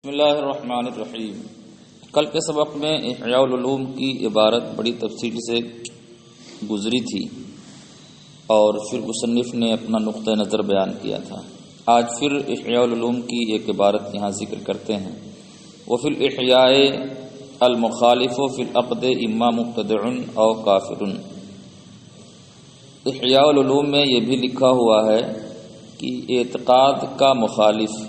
بسم اللہ الرحمن الرحیم۔ کل کے سبق میں احیاء العلوم کی عبارت بڑی تفصیل سے گزری تھی اور پھر مصنف نے اپنا نقطہ نظر بیان کیا تھا۔ آج پھر احیاء العلوم کی ایک عبارت یہاں ذکر کرتے ہیں۔ وفی الاحیاء المخالف فی العقد اما مبتدع او کافر۔ احیاء العلوم میں یہ بھی لکھا ہوا ہے کہ اعتقاد کا مخالف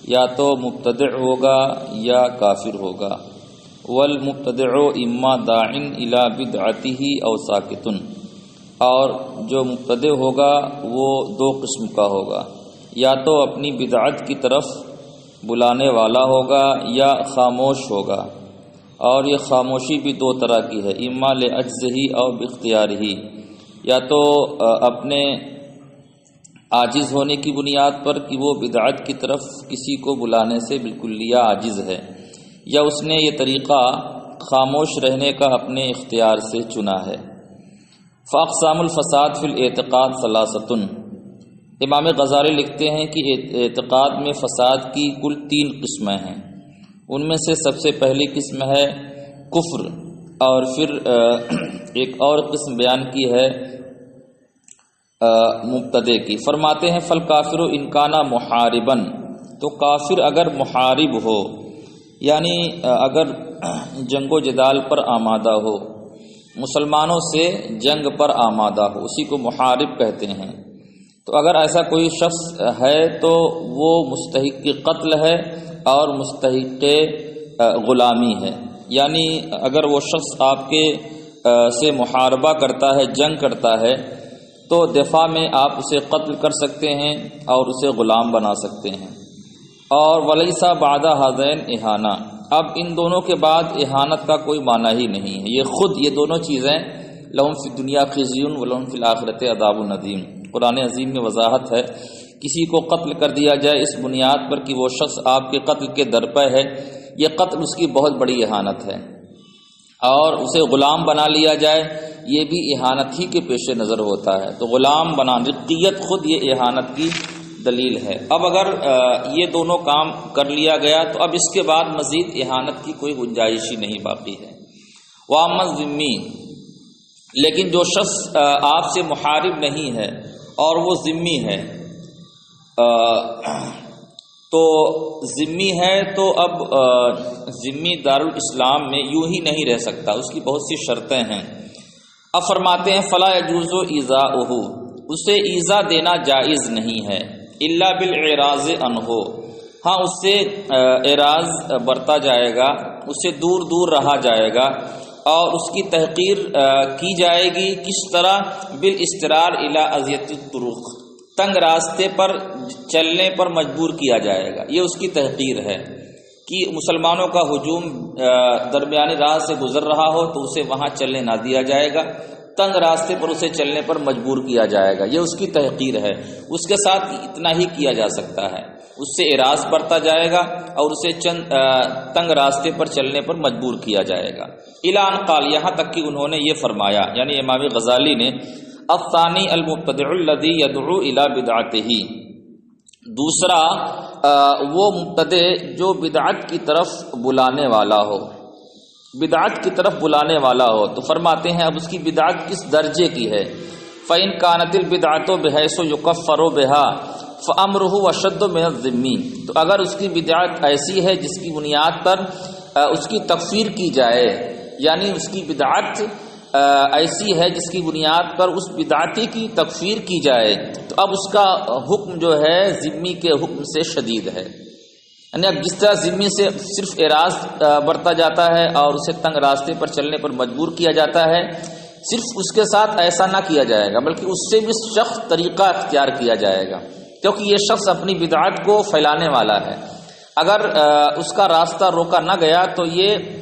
یا تو مبتدع ہوگا یا کافر ہوگا۔ والمبتدع اما داع الی بدعتہ او ساکت، اور جو مبتدع ہوگا وہ دو قسم کا ہوگا، یا تو اپنی بدعت کی طرف بلانے والا ہوگا یا خاموش ہوگا، اور یہ خاموشی بھی دو طرح کی ہے، اما لعجزہ او باختیارہ، یا تو اپنے عاجز ہونے کی بنیاد پر کہ وہ بدعت کی طرف کسی کو بلانے سے بالکلیہ عاجز ہے، یا اس نے یہ طریقہ خاموش رہنے کا اپنے اختیار سے چنا ہے۔ فاقسام الفساد فی الاعتقاد ثلاثۃ۔ امام غزالی لکھتے ہیں کہ اعتقاد میں فساد کی کل 3 قسمیں ہیں۔ ان میں سے سب سے پہلی قسم ہے کفر، اور پھر ایک اور قسم بیان کی ہے مبتدع کی۔ فرماتے ہیں فالکافر ان کان محاربا، تو کافر اگر محارب ہو یعنی اگر جنگ و جدال پر آمادہ ہو، مسلمانوں سے جنگ پر آمادہ ہو، اسی کو محارب کہتے ہیں۔ تو اگر ایسا کوئی شخص ہے تو وہ مستحق قتل ہے اور مستحق غلامی ہے، یعنی اگر وہ شخص آپ کے سے محاربہ کرتا ہے، جنگ کرتا ہے، تو دفاع میں آپ اسے قتل کر سکتے ہیں اور اسے غلام بنا سکتے ہیں۔ اور ولیسا بعد ہذین اہانہ، اب ان دونوں کے بعد اہانت کا کوئی معنی ہی نہیں ہے، یہ خود یہ دونوں چیزیں لہم فی الدنیا خزی ولہم فی الآخرۃ عذاب ندیم۔ قرآن عظیم میں وضاحت ہے، کسی کو قتل کر دیا جائے اس بنیاد پر کہ وہ شخص آپ کے قتل کے درپے ہے، یہ قتل اس کی بہت بڑی اہانت ہے، اور اسے غلام بنا لیا جائے یہ بھی اہانت ہی کے پیش نظر ہوتا ہے۔ تو غلام بنا رقیت خود یہ اہانت کی دلیل ہے۔ اب اگر یہ دونوں کام کر لیا گیا تو اب اس کے بعد مزید اہانت کی کوئی گنجائش ہی نہیں باقی ہے۔ وَأَمَّا الذِّمِّ، لیکن جو شخص آپ سے محارب نہیں ہے اور وہ ذمی ہے، تو ذمی ہے تو اب ذمی دارالاسلام میں یوں ہی نہیں رہ سکتا، اس کی بہت سی شرطیں ہیں۔ اب فرماتے ہیں فلا يجوز ایذاؤہ، اسے ایذا دینا جائز نہیں ہے، الا بالاعراض عنہ، ہاں اس سے اعراض برتا جائے گا، اس سے دور دور رہا جائے گا، اور اس کی تحقیر کی جائے گی۔ کس طرح؟ بالاضطرار الی اذیۃ الطرق، تنگ راستے پر چلنے پر مجبور کیا جائے گا، یہ اس کی تحقیر ہے کہ مسلمانوں کا ہجوم درمیانی راہ سے گزر رہا ہو تو اسے وہاں چلنے نہ دیا جائے گا، تنگ راستے پر اسے چلنے پر مجبور کیا جائے گا، یہ اس کی تحقیر ہے۔ اس کے ساتھ اتنا ہی کیا جا سکتا ہے، اس سے اعراض برتا جائے گا اور اسے تنگ راستے پر چلنے پر مجبور کیا جائے گا۔ الی ان قال، یہاں تک کہ انہوں نے یہ فرمایا، یعنی امام غزالی نے، الثانی المبتدع الذی یدعو الی بدعتہ، دوسرا وہ مبتدع جو بدعت کی طرف بلانے والا ہو، بدعت کی طرف بلانے والا ہو۔ تو فرماتے ہیں اب اس کی بدعت کس درجے کی ہے؟ فَإِن كَانَتِ الْبِدْعَةُ بِحَيْثُ يُكَفَّرُ بِهَا فَأَمْرُهُ أَشَدُّ مِنَ الذِّمِّ، تو اگر اس کی بدعت ایسی ہے جس کی بنیاد پر اس کی تکفیر کی جائے، یعنی اس کی بدعت ایسی ہے جس کی بنیاد پر اس بدعتی کی تکفیر کی جائے، تو اب اس کا حکم جو ہے ذمی کے حکم سے شدید ہے، یعنی اب جس طرح ذمی سے صرف اعراض برتا جاتا ہے اور اسے تنگ راستے پر چلنے پر مجبور کیا جاتا ہے، صرف اس کے ساتھ ایسا نہ کیا جائے گا بلکہ اس سے بھی سخت طریقہ اختیار کیا جائے گا، کیونکہ یہ شخص اپنی بدعت کو پھیلانے والا ہے۔ اگر اس کا راستہ روکا نہ گیا تو یہ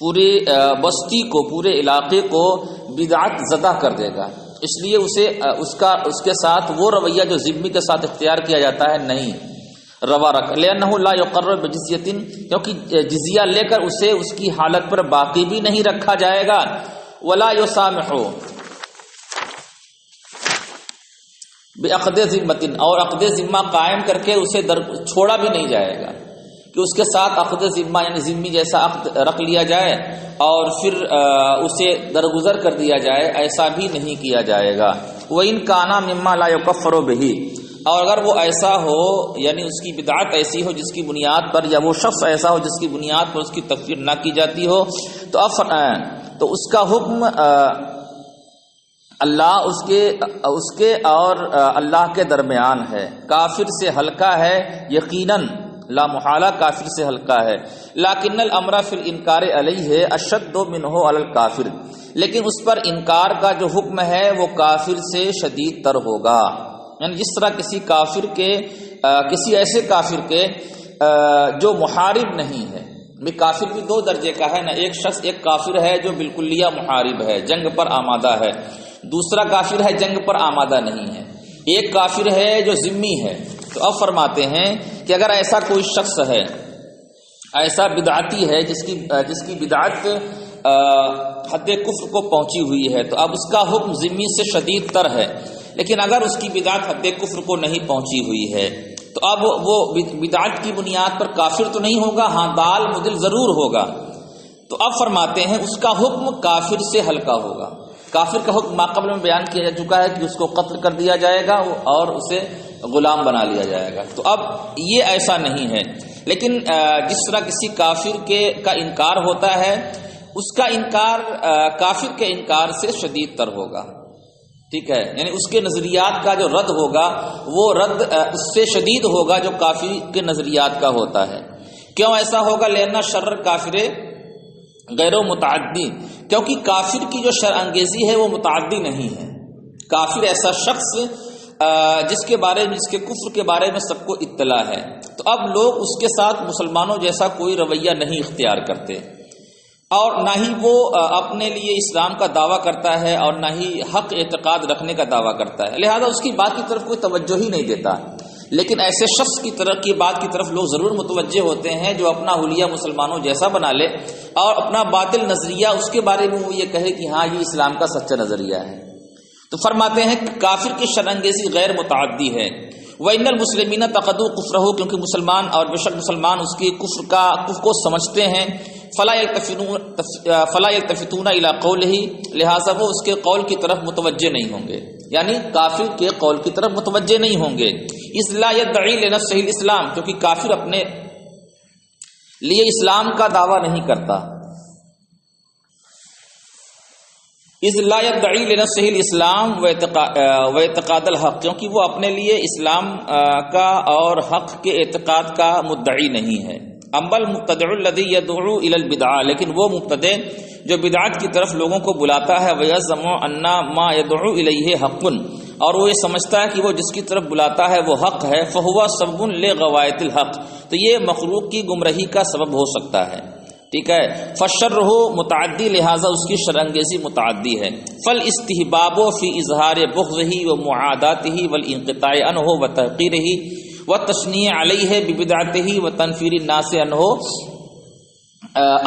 پوری بستی کو، پورے علاقے کو بدعت زدہ کر دے گا، اس لیے اسے اس کے ساتھ وہ رویہ جو ذمی کے ساتھ اختیار کیا جاتا ہے نہیں روا رکھ، لأنہ لا یقرر بجزیۃ، کیونکہ جزیہ لے کر اسے اس کی حالت پر باقی بھی نہیں رکھا جائے گا، ولا یسامح بعقد ذمۃ، اور عقد ذمہ قائم کر کے اسے چھوڑا بھی نہیں جائے گا، کہ اس کے ساتھ عقد ذمہ یعنی ذمی جیسا عقد رکھ لیا جائے اور پھر اسے درگزر کر دیا جائے، ایسا بھی نہیں کیا جائے گا۔ وَإِنْ كَانَ مِمَّا لَا يُكَفَّرُ بِهِ، اور اگر وہ ایسا ہو یعنی اس کی بدعت ایسی ہو جس کی بنیاد پر، یا وہ شخص ایسا ہو جس کی بنیاد پر اس کی تکفیر نہ کی جاتی ہو، تو اس کا حکم اللہ اس کے اور اللہ کے درمیان ہے، کافر سے ہلکا ہے یقیناً، لا محالہ کافر سے ہلکا ہے۔ لیکن الامر فی الانکار علیہ اشد منہ علی الکافر، لیکن اس پر انکار کا جو حکم ہے وہ کافر سے شدید تر ہوگا، یعنی جس طرح کسی ایسے کافر کے جو محارب نہیں ہے، کافر بھی دو درجے کا ہے نا، ایک شخص ایک کافر ہے جو بالکلیہ محارب ہے، جنگ پر آمادہ ہے، دوسرا کافر ہے جنگ پر آمادہ نہیں ہے، ایک کافر ہے جو ذمی ہے۔ تو اب فرماتے ہیں کہ اگر ایسا کوئی شخص ہے، ایسا بدعتی ہے جس کی بدعت حد کفر کو پہنچی ہوئی ہے، تو اب اس کا حکم ذمی سے شدید تر ہے۔ لیکن اگر اس کی بدعت حد کفر کو نہیں پہنچی ہوئی ہے تو اب وہ بدعت کی بنیاد پر کافر تو نہیں ہوگا، ہاں دال مدل ضرور ہوگا۔ تو اب فرماتے ہیں اس کا حکم کافر سے ہلکا ہوگا۔ کافر کا حکم ماقبل میں بیان کیا جا چکا ہے کہ اس کو قتل کر دیا جائے گا اور اسے غلام بنا لیا جائے گا، تو اب یہ ایسا نہیں ہے۔ لیکن جس طرح کسی کافر کا انکار ہوتا ہے، اس کا انکار کافر کے انکار سے شدید تر ہوگا، ٹھیک ہے، یعنی اس کے نظریات کا جو رد ہوگا وہ رد اس سے شدید ہوگا جو کافر کے نظریات کا ہوتا ہے۔ کیوں ایسا ہوگا؟ لأن شر کافر غیر متعدی، کیونکہ کافر کی جو شر انگیزی ہے وہ متعدی نہیں ہے۔ کافر ایسا شخص جس کے کفر کے بارے میں سب کو اطلاع ہے، تو اب لوگ اس کے ساتھ مسلمانوں جیسا کوئی رویہ نہیں اختیار کرتے، اور نہ ہی وہ اپنے لیے اسلام کا دعویٰ کرتا ہے اور نہ ہی حق اعتقاد رکھنے کا دعویٰ کرتا ہے، لہذا اس کی بات کی طرف کوئی توجہ ہی نہیں دیتا۔ لیکن ایسے شخص کی بات کی طرف لوگ ضرور متوجہ ہوتے ہیں جو اپنا حلیہ مسلمانوں جیسا بنا لے اور اپنا باطل نظریہ اس کے بارے میں وہ یہ کہے کہ ہاں یہ اسلام کا سچا نظریہ ہے۔ تو فرماتے ہیں کہ کافر کی شرانگیزی غیر متعدی ہے۔ وَإِنَّ الْمُسْلِمِينَ تَقَدُوا كُفْرَهُ، کیونکہ مسلمان اور بے شک مسلمان اس کی کفر کو سمجھتے ہیں، فَلَا يَلْتَفِتُونَ إِلَىٰ قَوْلِهِ، لہٰذا وہ اس کے قول کی طرف متوجہ نہیں ہوں گے، یعنی کافر کے قول کی طرف متوجہ نہیں ہوں گے۔ اِذْ لَا يَدَّعِي لِنَفْسِهِ الْإِسْلَامَ، کیونکہ کافر اپنے لیے اسلام کا دعویٰ نہیں کرتا۔ اذ لا يدعی لنفسه الاسلام واعتقاد الحق، کیونکہ وہ اپنے لیے اسلام کا اور حق کے اعتقاد کا مدعی نہیں ہے۔ اما المبتدع الذي يدعو الى البدعہ، لیکن وہ مبتدع جو بدعت کی طرف لوگوں کو بلاتا ہے، ويزعم ان ما يدعو الیہ حق، اور وہ یہ سمجھتا ہے کہ وہ جس کی طرف بلاتا ہے وہ حق ہے، فهو سبب لغوایت الحق، تو یہ مخلوق کی گمراہی کا سبب ہو سکتا ہے، ٹھیک ہے۔ فشرہ متعدی، لہذا اس کی شرانگیزی متعدی ہے۔ فالاستحباب فی اظہار بغضہ ومعاداتہ والانقطاع عنہ وتحقیرہ والتشنیع علیہ ببدعتہ وتنفیر الناس عنہ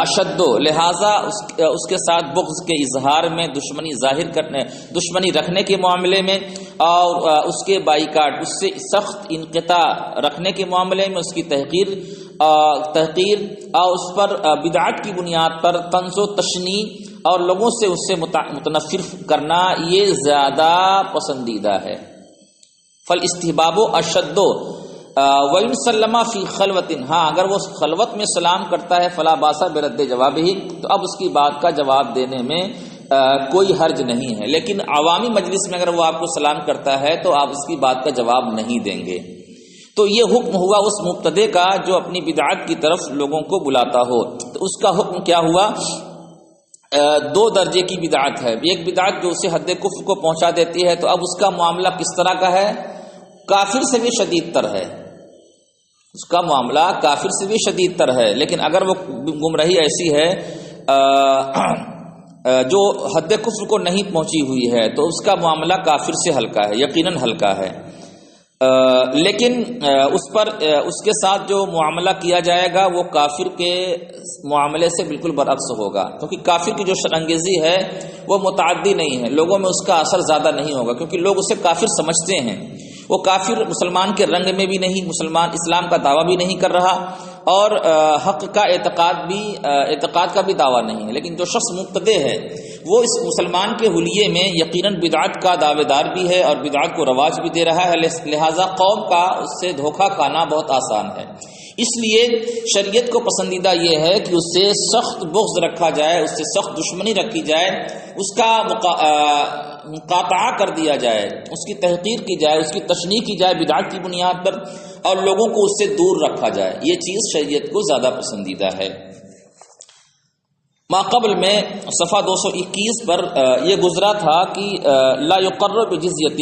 اشد، لہذا اس کے ساتھ بغض کے اظہار میں، دشمنی رکھنے کے معاملے میں، اور اس کے بائیکاٹ، اس سے سخت انقطاع رکھنے کے معاملے میں، اس کی تحقیر اور اس پر بدعت کی بنیاد پر طنز و تشنیع اور لوگوں سے اس سے متنفر کرنا، یہ زیادہ پسندیدہ ہے۔ فالاستحباب اشد وَإِن سَلَّمَ فِي خَلْوَةٍ، ہاں اگر وہ خلوت میں سلام کرتا ہے، فلا باسا برد جوابہ، تو اب اس کی بات کا جواب دینے میں کوئی حرج نہیں ہے۔ لیکن عوامی مجلس میں اگر وہ آپ کو سلام کرتا ہے تو آپ اس کی بات کا جواب نہیں دیں گے۔ تو یہ حکم ہوا اس مبتدع کا جو اپنی بدعت کی طرف لوگوں کو بلاتا ہو، تو اس کا حکم کیا ہوا؟ دو درجے کی بدعت ہے، ایک بدعت جو اسے حد کفر کو پہنچا دیتی ہے، تو اب اس کا معاملہ کس طرح کا ہے؟ کافر سے بھی شدید تر ہے، اس کا معاملہ کافر سے بھی شدید تر ہے۔ لیکن اگر وہ گمراہی ایسی ہے جو حد کفر کو نہیں پہنچی ہوئی ہے، تو اس کا معاملہ کافر سے ہلکا ہے، یقیناً ہلکا ہے۔ لیکن اس کے ساتھ جو معاملہ کیا جائے گا وہ کافر کے معاملے سے بالکل برعکس ہوگا، کیونکہ کافر کی جو شرانگیزی ہے وہ متعدی نہیں ہے، لوگوں میں اس کا اثر زیادہ نہیں ہوگا، کیونکہ لوگ اسے کافر سمجھتے ہیں۔ وہ کافر مسلمان کے رنگ میں بھی نہیں، اسلام کا دعویٰ بھی نہیں کر رہا، اور حق کا اعتقاد کا بھی دعویٰ نہیں ہے، لیکن جو شخص مبتدع ہے وہ اس مسلمان کے حلیے میں یقیناً بدعت کا دعوے دار بھی ہے اور بدعت کو رواج بھی دے رہا ہے، لہذا قوم کا اس سے دھوکہ کھانا بہت آسان ہے۔ اس لیے شریعت کو پسندیدہ یہ ہے کہ اس سے سخت بغض رکھا جائے، اس سے سخت دشمنی رکھی جائے، اس کا مقاطعہ کر دیا جائے، اس کی تحقیر کی جائے، اس کی تشنیع کی جائے بدعت کی بنیاد پر، اور لوگوں کو اس سے دور رکھا جائے۔ یہ چیز شریعت کو زیادہ پسندیدہ ہے۔ ماقبل میں صفحہ 221 پر یہ گزرا تھا کہ لا یقر بجزیۃ،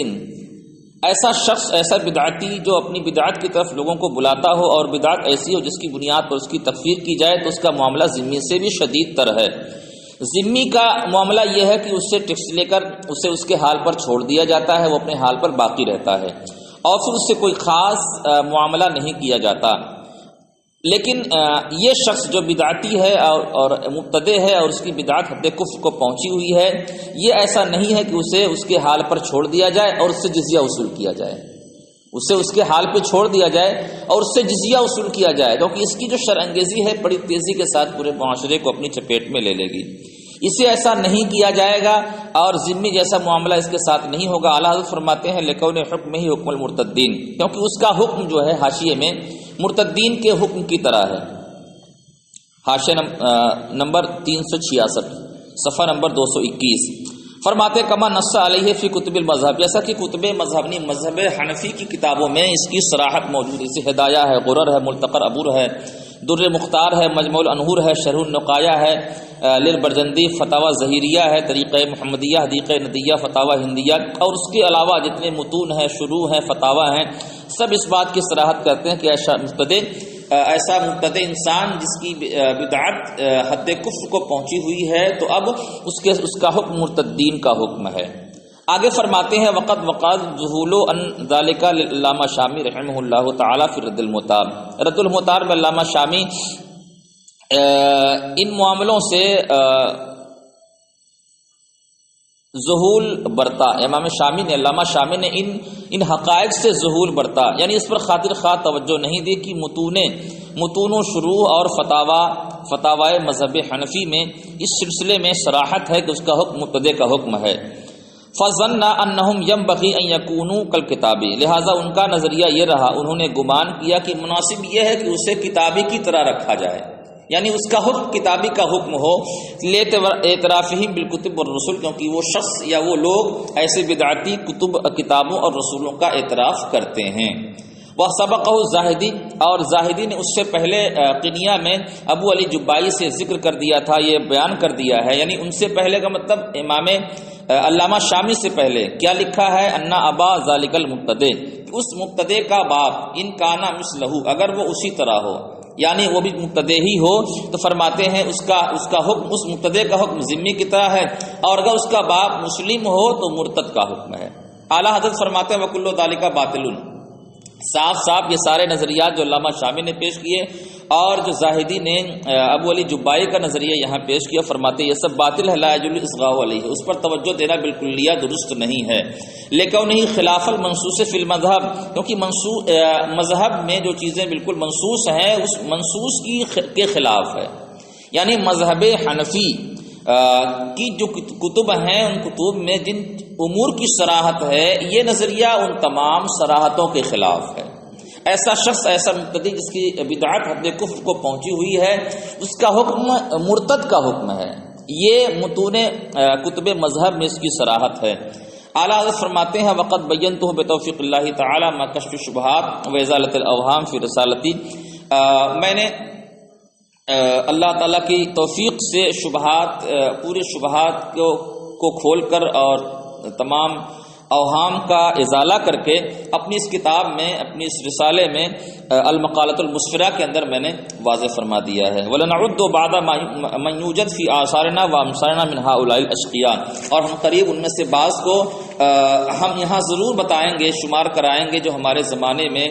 ایسا شخص، ایسا بدعتی جو اپنی بدعت کی طرف لوگوں کو بلاتا ہو اور بدعت ایسی ہو جس کی بنیاد پر اس کی تکفیر کی جائے، تو اس کا معاملہ ذمی سے بھی شدید تر ہے۔ ذمی کا معاملہ یہ ہے کہ اس سے ٹیکس لے کر اسے اس کے حال پر چھوڑ دیا جاتا ہے، وہ اپنے حال پر باقی رہتا ہے اور پھر اس سے کوئی خاص معاملہ نہیں کیا جاتا۔ لیکن یہ شخص جو بدعتی ہے اور مبتدع ہے اور اس کی بدعت حد کفر کو پہنچی ہوئی ہے، یہ ایسا نہیں ہے کہ اسے اس کے حال پر چھوڑ دیا جائے اور اس سے جزیہ وصول کیا جائے، اسے اس کے حال پہ چھوڑ دیا جائے اور اس سے جزیہ وصول کیا جائے، کیونکہ اس کی جو شرانگیزی ہے بڑی تیزی کے ساتھ پورے معاشرے کو اپنی چپیٹ میں لے لے گی۔ اسے ایسا نہیں کیا جائے گا اور ذمی جیسا معاملہ اس کے ساتھ نہیں ہوگا۔ اعلیٰ حضرت فرماتے ہیں لکون حکم ہی حکم المرتدین، کیونکہ اس کا حکم جو ہے حاشیے میں مرتدین کے حکم کی طرح ہے۔ حاشیہ نمبر 366 صفحہ نمبر 221 فرماتے کما نص علیہ فی کتب المذہب، جیسا کہ کتب مذہب حنفی کی کتابوں میں اس کی صراحت موجود ہے۔ جیسے ہدایہ ہے، غرر ہے، ملتقر عبور ہے، در مختار ہے، مجموع الانہور ہے، شرح النقایہ ہے، للبرجندی فتاوی ظہیریہ ہے، طریقہ محمدیہ، حدیقہ ندیہ، فتاوی ہندیہ، اور اس کے علاوہ جتنے متون ہیں، شروح ہیں، فتاوی ہیں، سب اس بات کی صراحت کرتے ہیں کہ ایسا مبتدع انسان جس کی بدعت حد کفر کو پہنچی ہوئی ہے تو اب اس کا حکم مرتدین کا حکم ہے۔ آگے فرماتے ہیں وقد وقال ظہول ان ذالک للعلامہ شامی رحمہ اللہ تعالی فی رد المطاب، رد المطار میں علامہ شامی ان معاملوں سے ظہول برتا، امام شامی نے، علامہ شامی نے ان حقائق سے ظہول برتا، یعنی اس پر خاطر خواہ توجہ نہیں دی کہ متون و شروع اور فتاوی مذہب حنفی میں اس سلسلے میں صراحت ہے کہ اس کا حکم مبتدع کا حکم ہے۔ فظن انہم ینبغی ان یکونوا کالکتابی، لہذا ان کا نظریہ یہ رہا، انہوں نے گمان کیا کہ مناسب یہ ہے کہ اسے کتابی کی طرح رکھا جائے، یعنی اس کا حکم کتابی کا حکم ہو، اعترافہم بالکتب والرسل، کیونکہ وہ شخص یا وہ لوگ ایسے بدعتی کتابوں اور رسولوں کا اعتراف کرتے ہیں۔ وہ سبقہ زاہدی، اور زاہدی نے اس سے پہلے قنیہ میں ابو علی جبائی سے ذکر کر دیا تھا، یہ بیان کر دیا ہے، یعنی ان سے پہلے کا مطلب امام علامہ شامی سے پہلے کیا لکھا ہے، انا ابا ذالک المبتدع، اس مبتدع کا باپ، ان کانا مثلہ، اگر وہ اسی طرح ہو، یعنی وہ بھی مبتدع ہی ہو، تو فرماتے ہیں اس کا حکم، اس مبتدع کا حکم ذمی کی طرح ہے، اور اگر اس کا باپ مسلم ہو تو مرتد کا حکم ہے۔ اعلیٰ حضرت فرماتے ہیں وکل ذالک باطل، صاف یہ سارے نظریات جو علامہ شامی نے پیش کیے اور جو زاہدی نے ابو علی جبائی کا نظریہ یہاں پیش کیا، فرماتے یہ سب باطل ہے، لا یجوز الاصغاء علیہ، اس پر توجہ دینا بالکلیہ درست نہیں ہے، لیکن نہیں خلاف المنصوص فی المذہب، کیونکہ مذہب میں جو چیزیں بالکل منصوص ہیں اس منصوص کے خلاف ہے، یعنی مذہب حنفی کی جو کتب ہیں ان کتب میں جن امور کی صراحت ہے، یہ نظریہ ان تمام صراحتوں کے خلاف ہے۔ ایسا شخص، ایسا مبتدی جس کی بدعت حد کفر کو پہنچی ہوئی ہے، اس کا حکم مرتد کا حکم ہے، یہ متون کتب مذہب میں اس کی صراحت ہے۔ اعلیٰ حضرت فرماتے ہیں وقت بینتہ بتوفیق اللہ تعالی ما کشف الشبہات و ازالۃ الاوہام فی رسالتی، میں نے اللہ تعالیٰ کی توفیق سے پورے شبہات کو کھول کر اور تمام اوہام کا ازالہ کر کے اپنی اس کتاب میں، اپنی اس رسالے میں المقالۃ المسفرہ کے اندر میں نے واضح فرما دیا ہے۔ وَلَنَعُدُّ بَعْدَ مَن يُوجَدْ فِي آثَارِنَا وَأَمْثَالِنَا مِنْ هَؤُلَاءِ الْأَشْقِيَاءِ، اور ہم قریب ان میں سے بعض کو ہم یہاں ضرور بتائیں گے، شمار کرائیں گے جو ہمارے زمانے میں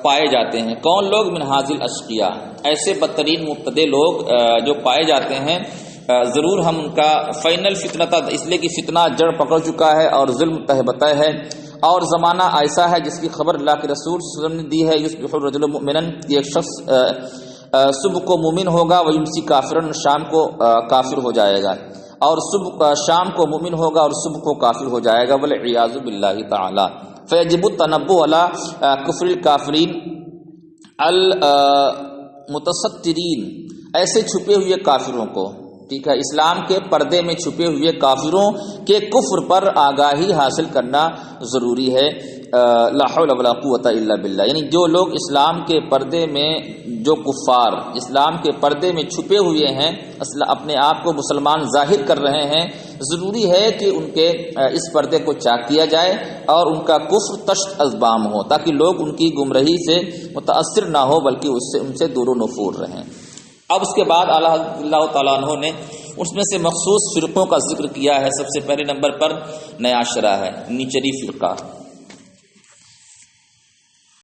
پائے جاتے ہیں۔ کون لوگ؟ من حاضل اشقیاء، ایسے بدترین مبتدع لوگ جو پائے جاتے ہیں، ضرور ہم ان کا فائنل فتنہ تھا، اس لیے کہ فتنہ جڑ پکڑ چکا ہے اور ظلم تہ بتہ ہے، اور زمانہ ایسا ہے جس کی خبر اللہ کے رسول صلی اللہ علیہ وسلم نے دی ہے، یصبح الرجل مؤمنا، کہ ایک شخص صبح کو مومن ہوگا، ویمسی کافرن، شام کو کافر ہو جائے گا، اور شام کو مومن ہوگا اور صبح کو کافر ہو جائے گا، والعیاذ باللہ تعالی۔ فیجب التنبؤ علی کفر الکافرین المتسترین، ایسے چھپے ہوئے کافروں کو، ٹھیک ہے، اسلام کے پردے میں چھپے ہوئے کافروں کے کفر پر آگاہی حاصل کرنا ضروری ہے۔ لا حول ولا قوۃ الا باللہ، یعنی جو لوگ اسلام کے پردے میں، جو کفار اسلام کے پردے میں چھپے ہوئے ہیں، اپنے آپ کو مسلمان ظاہر کر رہے ہیں، ضروری ہے کہ ان کے اس پردے کو چاک کیا جائے اور ان کا کفر تشت ازبام ہو، تاکہ لوگ ان کی گمراہی سے متاثر نہ ہو بلکہ ان سے دور و نفور رہیں۔ اب اس کے بعد اللہ تعالیٰ عنہ نے اس میں سے مخصوص فرقوں کا ذکر کیا ہے۔ سب سے پہلے نمبر پر نیا شرع ہے، نیچری فرقہ۔